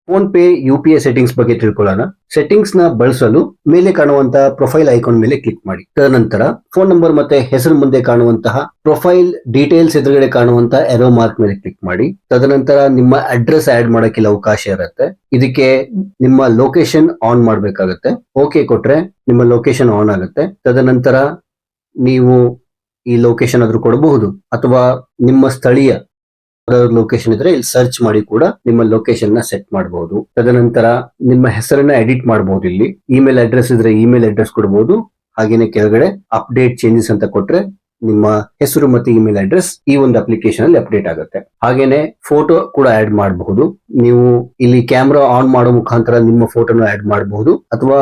Phone pay UPI settings ಬಗ್ಗೆ ತಿಳ್ಕೊಳ್ಳೋಣ. Settings ನ ಬಳಸಲು ಮೇಲೆ ಕಾಣುವಂತಹ ಪ್ರೊಫೈಲ್ ಐಕಾನ್ ಮೇಲೆ ಕ್ಲಿಕ್ ಮಾಡಿ. ತದನಂತರ ಫೋನ್ ನಂಬರ್ ಮತ್ತೆ ಹೆಸರು ಮುಂದೆ ಕಾಣುವಂತಹ ಪ್ರೊಫೈಲ್ ಡೀಟೇಲ್ಸ್ ಎದುರುಗಡೆ ಕಾಣುವಂತಹ ಎರೋ ಮಾರ್ಕ್ ಮೇಲೆ ಕ್ಲಿಕ್ ಮಾಡಿ. ತದನಂತರ ನಿಮ್ಮ ಅಡ್ರೆಸ್ ಆಡ್ ಮಾಡಕ್ಕೆ ಅವಕಾಶ ಇರುತ್ತೆ. ಇದಕ್ಕೆ ನಿಮ್ಮ ಲೊಕೇಶನ್ ಆನ್ ಮಾಡಬೇಕಾಗುತ್ತೆ. ಓಕೆ ಕೊಟ್ರೆ ನಿಮ್ಮ ಲೊಕೇಶನ್ ಆನ್ ಆಗುತ್ತೆ. ತದನಂತರ ನೀವು ಈ ಲೊಕೇಶನ್ ಆದ್ರೂ ಕೊಡಬಹುದು ಅಥವಾ ನಿಮ್ಮ ಸ್ಥಳೀಯ ಲೊಕೇಶನ್ ಇದ್ರೆ ಇಲ್ಲಿ ಸರ್ಚ್ ಮಾಡಿ ಕೂಡ ನಿಮ್ಮ ಲೊಕೇಶನ್ ನ ಸೆಟ್ ಮಾಡಬಹುದು. ತದನಂತರ ನಿಮ್ಮ ಹೆಸರನ್ನ ಎಡಿಟ್ ಮಾಡಬಹುದು. ಇಲ್ಲಿ ಇಮೇಲ್ ಅಡ್ರೆಸ್ ಇದ್ರೆ ಇಮೇಲ್ ಅಡ್ರೆಸ್ ಕೊಡಬಹುದು. ಹಾಗೇನೆ ಕೆಳಗಡೆ ಅಪ್ಡೇಟ್ ಚೇಂಜಸ್ ಅಂತ ಕೊಟ್ರೆ ನಿಮ್ಮ ಹೆಸರು ಮತ್ತೆ ಇಮೇಲ್ ಅಡ್ರೆಸ್ ಈ ಒಂದು ಅಪ್ಲಿಕೇಶನ್ ಅಲ್ಲಿ ಅಪ್ಡೇಟ್ ಆಗುತ್ತೆ. ಹಾಗೇನೆ ಫೋಟೋ ಕೂಡ ಆಡ್ ಮಾಡಬಹುದು. ನೀವು ಇಲ್ಲಿ ಕ್ಯಾಮ್ರಾ ಆನ್ ಮಾಡೋ ಮುಖಾಂತರ ನಿಮ್ಮ ಫೋಟೋನ ಆಡ್ ಮಾಡಬಹುದು ಅಥವಾ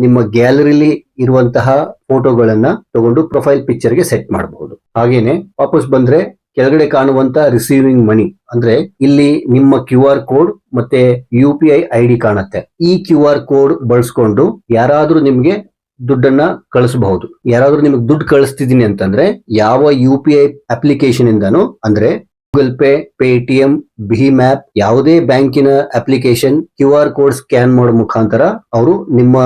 ನಿಮ್ಮ ಗ್ಯಾಲರಿಲಿ ಇರುವಂತಹ ಫೋಟೋಗಳನ್ನ ತಗೊಂಡು ಪ್ರೊಫೈಲ್ ಪಿಕ್ಚರ್ ಗೆ ಸೆಟ್ ಮಾಡಬಹುದು. ಹಾಗೇನೆ ವಾಪಸ್ ಬಂದ್ರೆ ಕೆಳಗಡೆ ಕಾಣುವಂತ ರಿಸೀವಿಂಗ್ ಮನಿ ಅಂದ್ರೆ ಇಲ್ಲಿ ನಿಮ್ಮ QR ಕೋಡ್ ಮತ್ತೆ UPI ID ಕಾಣುತ್ತೆ. ಈ QR ಕೋಡ್ ಬಳಸ್ಕೊಂಡು ಯಾರಾದ್ರೂ ನಿಮ್ಗೆ ದುಡ್ಡನ್ನ ಕಳಿಸಬಹುದು. ಯಾರಾದ್ರೂ ನಿಮಗೆ ದುಡ್ಡು ಕಳಿಸ್ತಿದೀನಿ ಅಂತಂದ್ರೆ ಯಾವ UPI ಅಪ್ಲಿಕೇಶನ್ ಇಂದಾನು ಅಂದ್ರೆ ಗೂಗಲ್ ಪೇ, ಪೇಟಿಎಂ, ಭೀಮ್ ಆಪ್ ಯಾವುದೇ ಬ್ಯಾಂಕಿನ ಅಪ್ಲಿಕೇಶನ್ QR ಕೋಡ್ ಸ್ಕ್ಯಾನ್ ಮಾಡೋ ಮುಖಾಂತರ ಅವರು ನಿಮ್ಮ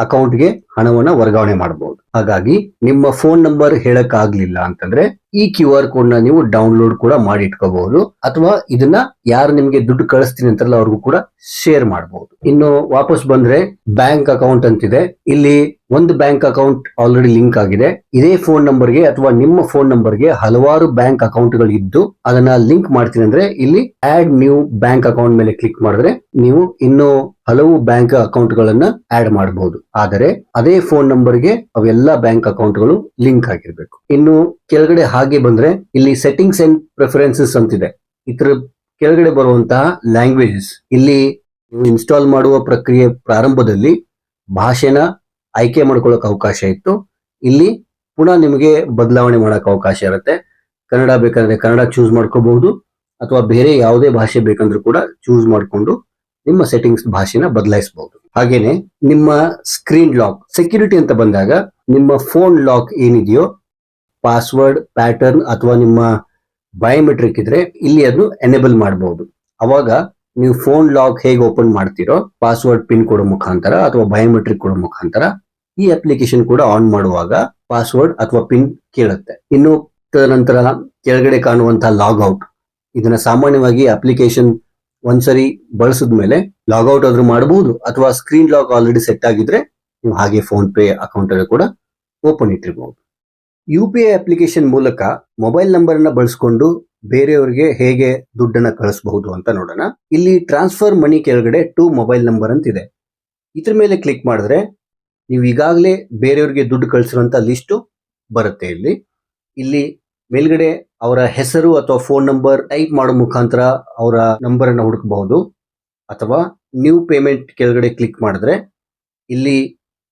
ಅಕೌಂಟ್ಗೆ ಹಣವನ್ನ ವರ್ಗಾವಣೆ ಮಾಡಬಹುದು. ಹಾಗಾಗಿ ನಿಮ್ಮ ಫೋನ್ ನಂಬರ್ ಹೇಳಕ್ ಆಗ್ಲಿಲ್ಲ ಅಂತಂದ್ರೆ ಈ QR ಕೋಡ್ ನ ನೀವು ಡೌನ್ಲೋಡ್ ಕೂಡ ಮಾಡಿ ಇಟ್ಕೋಬಹುದು ಅಥವಾ ಇದನ್ನ ಯಾರು ನಿಮ್ಗೆ ದುಡ್ಡು ಕಳಿಸ್ತೀನಿ ಅಂತಾರಲ್ಲ ಅವ್ರಿಗೂ ಕೂಡ ಶೇರ್ ಮಾಡಬಹುದು. ಇನ್ನು ವಾಪಸ್ ಬಂದ್ರೆ ಬ್ಯಾಂಕ್ ಅಕೌಂಟ್ ಅಂತಿದೆ. ಇಲ್ಲಿ ಒಂದು ಬ್ಯಾಂಕ್ ಅಕೌಂಟ್ ಆಲ್ರೆಡಿ ಲಿಂಕ್ ಆಗಿದೆ. ಇದೇ ಫೋನ್ ನಂಬರ್ಗೆ ಅಥವಾ ನಿಮ್ಮ ಫೋನ್ ನಂಬರ್ಗೆ ಹಲವಾರು ಬ್ಯಾಂಕ್ ಅಕೌಂಟ್ ಗಳು ಇದ್ದು ಅದನ್ನ ಲಿಂಕ್ ಮಾಡ್ತೀನಿ ಅಂದ್ರೆ ಇಲ್ಲಿ ಆಡ್ ನ್ಯೂ ಬ್ಯಾಂಕ್ ಅಕೌಂಟ್ ಮೇಲೆ ಕ್ಲಿಕ್ ಮಾಡಿದ್ರೆ ನೀವು ಇನ್ನು ಹಲವು ಬ್ಯಾಂಕ್ ಅಕೌಂಟ್ ಗಳನ್ನ ಆಡ್ ಮಾಡಬಹುದು. ಆದರೆ ಅದೇ ಫೋನ್ ನಂಬರ್ಗೆ ಅವೆಲ್ಲ ಬ್ಯಾಂಕ್ ಅಕೌಂಟ್ ಗಳು ಲಿಂಕ್ ಆಗಿರ್ಬೇಕು. ಇನ್ನು ಕೆಳಗಡೆ ಹಾಗೆ ಬಂದ್ರೆ ಇಲ್ಲಿ ಸೆಟ್ಟಿಂಗ್ಸ್ ಅಂಡ್ ಪ್ರಿಫರೆನ್ಸಸ್ ಅಂತಿದೆ. ಇದ್ರ ಕೆಳಗಡೆ ಬರುವಂತಹ ಲ್ಯಾಂಗ್ವೇಜಸ್ ಇಲ್ಲಿ ನೀವು ಇನ್ಸ್ಟಾಲ್ ಮಾಡುವ ಪ್ರಕ್ರಿಯೆ ಪ್ರಾರಂಭದಲ್ಲಿ ಭಾಷೆನ ಆಯ್ಕೆ ಮಾಡ್ಕೊಳ್ಳೋಕೆ ಅವಕಾಶ ಇತ್ತು. ಇಲ್ಲಿ ಪುನಃ ನಿಮಗೆ ಬದಲಾವಣೆ ಮಾಡಕ್ ಅವಕಾಶ ಇರುತ್ತೆ. ಕನ್ನಡ ಬೇಕಂದ್ರೆ ಕನ್ನಡ ಚೂಸ್ ಮಾಡ್ಕೋಬಹುದು ಅಥವಾ ಬೇರೆ ಯಾವುದೇ ಭಾಷೆ ಬೇಕಂದ್ರೂ ಕೂಡ ಚೂಸ್ ಮಾಡಿಕೊಂಡು ನಿಮ್ಮ ಸೆಟ್ಟಿಂಗ್ಸ್ ಭಾಷೆನ ಬದಲಾಯಿಸಬಹುದು. ಹಾಗೇನೆ ನಿಮ್ಮ ಸ್ಕ್ರೀನ್ ಲಾಕ್ ಸೆಕ್ಯೂರಿಟಿ ಅಂತ ಬಂದಾಗ ನಿಮ್ಮ ಫೋನ್ ಲಾಕ್ ಏನಿದೆಯೋ ಪಾಸ್ವರ್ಡ್ ಪ್ಯಾಟರ್ನ್ ಅಥವಾ ನಿಮ್ಮ ಬಯೋಮೆಟ್ರಿಕ್ ಇದ್ರೆ ಇಲ್ಲಿ ಅದನ್ನು ಎನೇಬಲ್ ಮಾಡಬಹುದು. ಅವಾಗ ನೀವು ಫೋನ್ ಲಾಕ್ ಹೇಗೆ ಓಪನ್ ಮಾಡ್ತೀರೋ ಪಾಸ್ವರ್ಡ್ ಪಿನ್ ಕೊಡೋ ಮುಖಾಂತರ ಅಥವಾ ಬಯೋಮೆಟ್ರಿಕ್ ಕೊಡೋ ಮುಖಾಂತರ ಈ ಅಪ್ಲಿಕೇಶನ್ ಕೂಡ ಆನ್ ಮಾಡುವಾಗ ಪಾಸ್ವರ್ಡ್ ಅಥವಾ ಪಿನ್ ಕೇಳುತ್ತೆ. ಇನ್ನು ತದನಂತರ ಕೆಳಗಡೆ ಕಾಣುವಂತಹ ಲಾಗ್ ಔಟ್ ಇದನ್ನ ಸಾಮಾನ್ಯವಾಗಿ ಅಪ್ಲಿಕೇಶನ್ ಒಂದ್ಸರಿ ಬಳಸಿದ್ಮೇಲೆ ಲಾಗ್ ಔಟ್ ಆದ್ರೂ ಮಾಡಬಹುದು ಅಥವಾ ಸ್ಕ್ರೀನ್ ಲಾಕ್ ಆಲ್ರೆಡಿ ಸೆಟ್ ಆಗಿದ್ರೆ ನೀವು ಹಾಗೆ ಫೋನ್ ಪೇ ಅಕೌಂಟ್ ಅಲ್ಲಿ ಕೂಡ ಓಪನ್ ಇಟ್ಟಿರಬಹುದು. UPI ಅಪ್ಲಿಕೇಶನ್ ಮೂಲಕ ಮೊಬೈಲ್ ನಂಬರ್ ಅನ್ನ ಬಳಸಿಕೊಂಡು ಬೇರೆಯವರಿಗೆ ಹೇಗೆ ದುಡ್ಡನ್ನ ಕಳಿಸಬಹುದು ಅಂತ ನೋಡೋಣ. ಇಲ್ಲಿ ಟ್ರಾನ್ಸ್ಫರ್ ಮನಿ ಕೆಳಗಡೆ ಟು ಮೊಬೈಲ್ ನಂಬರ್ ಅಂತಿದೆ. ಇದ್ರ ಮೇಲೆ ಕ್ಲಿಕ್ ಮಾಡಿದ್ರೆ ನೀವು ಈಗಾಗಲೇ ಬೇರೆಯವರಿಗೆ ದುಡ್ಡು ಕಳಿಸಿರುವಂತ ಲಿಸ್ಟ್ ಬರುತ್ತೆ. ಇಲ್ಲಿ ಮೇಲ್ಗಡೆ ಅವರ ಹೆಸರು ಅಥವಾ ಫೋನ್ ನಂಬರ್ ಟೈಪ್ ಮಾಡೋ ಮುಖಾಂತರ ಅವರ ನಂಬರ್ ಅನ್ನ ಹುಡುಕಬಹುದು ಅಥವಾ ನ್ಯೂ ಪೇಮೆಂಟ್ ಕೆಳಗಡೆ ಕ್ಲಿಕ್ ಮಾಡಿದ್ರೆ ಇಲ್ಲಿ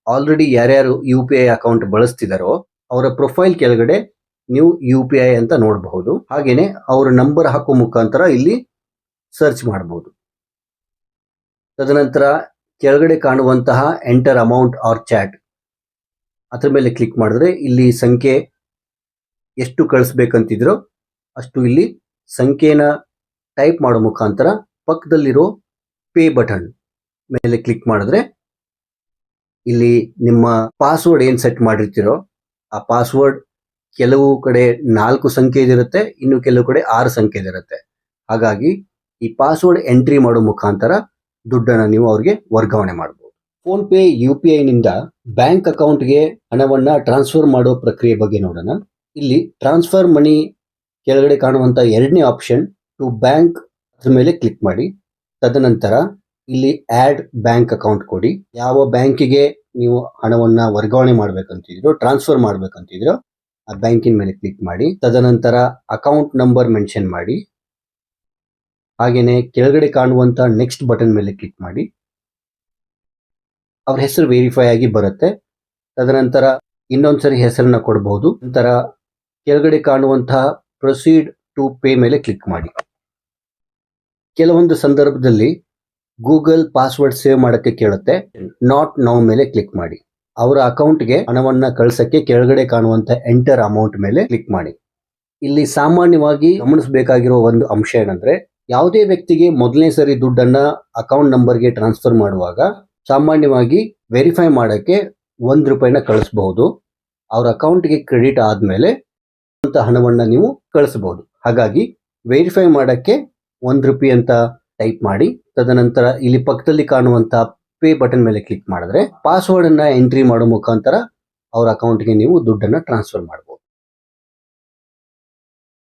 ಆಲ್ರೆಡಿ ಯಾರ್ಯಾರು UPI ಅಕೌಂಟ್ ಬಳಸ್ತಿದಾರೋ ಅವರ ಪ್ರೊಫೈಲ್ ಕೆಳಗಡೆ ನ್ಯೂ UPI ಅಂತ ನೋಡಬಹುದು. ಹಾಗೇನೆ ಅವರ ನಂಬರ್ ಹಾಕೋ ಮುಖಾಂತರ ಇಲ್ಲಿ ಸರ್ಚ್ ಮಾಡಬಹುದು. ತದನಂತರ ಕೆಳಗಡೆ ಕಾಣುವಂತಹ ಎಂಟರ್ ಅಮೌಂಟ್ ಆರ್ ಚಾಟ್ ಅದ್ರ ಮೇಲೆ ಕ್ಲಿಕ್ ಮಾಡಿದ್ರೆ ಇಲ್ಲಿ ಸಂಖ್ಯೆ ಎಷ್ಟು ಕಳಿಸ್ಬೇಕಂತಿದ್ರೋ ಅಷ್ಟು ಇಲ್ಲಿ ಸಂಖ್ಯೆನ ಟೈಪ್ ಮಾಡೋ ಮುಖಾಂತರ ಪಕ್ಕದಲ್ಲಿರೋ ಪೇ ಬಟನ್ ಮೇಲೆ ಕ್ಲಿಕ್ ಮಾಡಿದ್ರೆ ಇಲ್ಲಿ ನಿಮ್ಮ ಪಾಸ್ವರ್ಡ್ ಏನ್ ಸೆಟ್ ಮಾಡಿರ್ತೀರೋ ಆ ಪಾಸ್ವರ್ಡ್ ಕೆಲವು ಕಡೆ 4 ಸಂಖ್ಯೆದಿರುತ್ತೆ, ಇನ್ನು ಕೆಲವು ಕಡೆ 6 ಸಂಖ್ಯೆದಿರುತ್ತೆ. ಹಾಗಾಗಿ ಈ ಪಾಸ್ವರ್ಡ್ ಎಂಟ್ರಿ ಮಾಡೋ ಮುಖಾಂತರ ದುಡ್ಡನ್ನ ನೀವು ಅವ್ರಿಗೆ ವರ್ಗಾವಣೆ ಮಾಡಬಹುದು. ಫೋನ್ ಪೇ UPI ನಿಂದ ಬ್ಯಾಂಕ್ ಅಕೌಂಟ್ಗೆ ಹಣವನ್ನ ಟ್ರಾನ್ಸ್ಫರ್ ಮಾಡೋ ಪ್ರಕ್ರಿಯೆ ಬಗ್ಗೆ ನೋಡೋಣ. ಇಲ್ಲಿ ಟ್ರಾನ್ಸ್ಫರ್ ಮನಿ ಕೆಳಗಡೆ ಕಾಣುವಂತ ಎರಡನೇ ಆಪ್ಷನ್ ಟು ಬ್ಯಾಂಕ್ ಅದ್ರ ಮೇಲೆ ಕ್ಲಿಕ್ ಮಾಡಿ. ತದನಂತರ ಇಲ್ಲಿ ಆಡ್ ಬ್ಯಾಂಕ್ ಅಕೌಂಟ್ ಕೊಡಿ. ಯಾವ ಬ್ಯಾಂಕಿಗೆ ನೀವು ಹಣವನ್ನ ವರ್ಗಾವಣೆ ಮಾಡ್ಬೇಕಂತಿದ್ರೋ ಟ್ರಾನ್ಸ್ಫರ್ ಮಾಡ್ಬೇಕಂತಿದ್ರೋ ಆ ಬ್ಯಾಂಕಿನ ಮೇಲೆ ಕ್ಲಿಕ್ ಮಾಡಿ. ತದನಂತರ ಅಕೌಂಟ್ ನಂಬರ್ ಮೆನ್ಷನ್ ಮಾಡಿ. ಹಾಗೇನೆ ಕೆಳಗಡೆ ಕಾಣುವಂತ ನೆಕ್ಸ್ಟ್ ಬಟನ್ ಮೇಲೆ ಕ್ಲಿಕ್ ಮಾಡಿ. ಅವ್ರ ಹೆಸರು ವೆರಿಫೈ ಆಗಿ ಬರುತ್ತೆ. ತದನಂತರ ಇನ್ನೊಂದ್ಸರಿ ಹೆಸರನ್ನ ಕೊಡಬಹುದು. ನಂತರ ಕೆಳಗಡೆ ಕಾಣುವಂತಹ ಪ್ರೊಸೀಡ್ ಟು ಪೇ ಮೇಲೆ ಕ್ಲಿಕ್ ಮಾಡಿ. ಕೆಲವೊಂದು ಸಂದರ್ಭದಲ್ಲಿ ಗೂಗಲ್ ಪಾಸ್ವರ್ಡ್ ಸೇವ್ ಮಾಡಕ್ಕೆ ಕೇಳುತ್ತೆ. ನಾಟ್ ನೌ ಮೇಲೆ ಕ್ಲಿಕ್ ಮಾಡಿ. ಅವರ ಅಕೌಂಟ್ಗೆ ಹಣವನ್ನ ಕಳಿಸಕ್ಕೆ ಕೆಳಗಡೆ ಕಾಣುವಂತ ಎಂಟರ್ ಅಮೌಂಟ್ ಮೇಲೆ ಕ್ಲಿಕ್ ಮಾಡಿ. ಇಲ್ಲಿ ಸಾಮಾನ್ಯವಾಗಿ ಗಮನಿಸಬೇಕಾಗಿರೋ ಒಂದು ಅಂಶ ಏನಂದ್ರೆ ಯಾವುದೇ ವ್ಯಕ್ತಿಗೆ ಮೊದಲನೇ ಸರಿ ದುಡ್ಡನ್ನ ಅಕೌಂಟ್ ನಂಬರ್ಗೆ ಟ್ರಾನ್ಸ್ಫರ್ ಮಾಡುವಾಗ ಸಾಮಾನ್ಯವಾಗಿ ವೆರಿಫೈ ಮಾಡಕ್ಕೆ ₹1 ಕಳಿಸಬಹುದು. ಅವ್ರ ಅಕೌಂಟ್ಗೆ ಕ್ರೆಡಿಟ್ ಆದ್ಮೇಲೆ ಹಣವನ್ನ ನೀವು ಕಳಿಸಬಹುದು. ಹಾಗಾಗಿ ವೆರಿಫೈ ಮಾಡಕ್ಕೆ ₹1 ಅಂತ ಟೈಪ್ ಮಾಡಿ, ತದನಂತರ ಇಲ್ಲಿ ಪಕ್ಕದಲ್ಲಿ ಕಾಣುವಂತ ಪೇ ಬಟನ್ ಮೇಲೆ ಕ್ಲಿಕ್ ಮಾಡಿದ್ರೆ ಪಾಸ್ವರ್ಡ್ ಅನ್ನ ಎಂಟ್ರಿ ಮಾಡೋ ಮುಖಾಂತರ ಅವ್ರ ಅಕೌಂಟ್ಗೆ ನೀವು ದುಡ್ಡನ್ನ ಟ್ರಾನ್ಸ್ಫರ್ ಮಾಡಬಹುದು.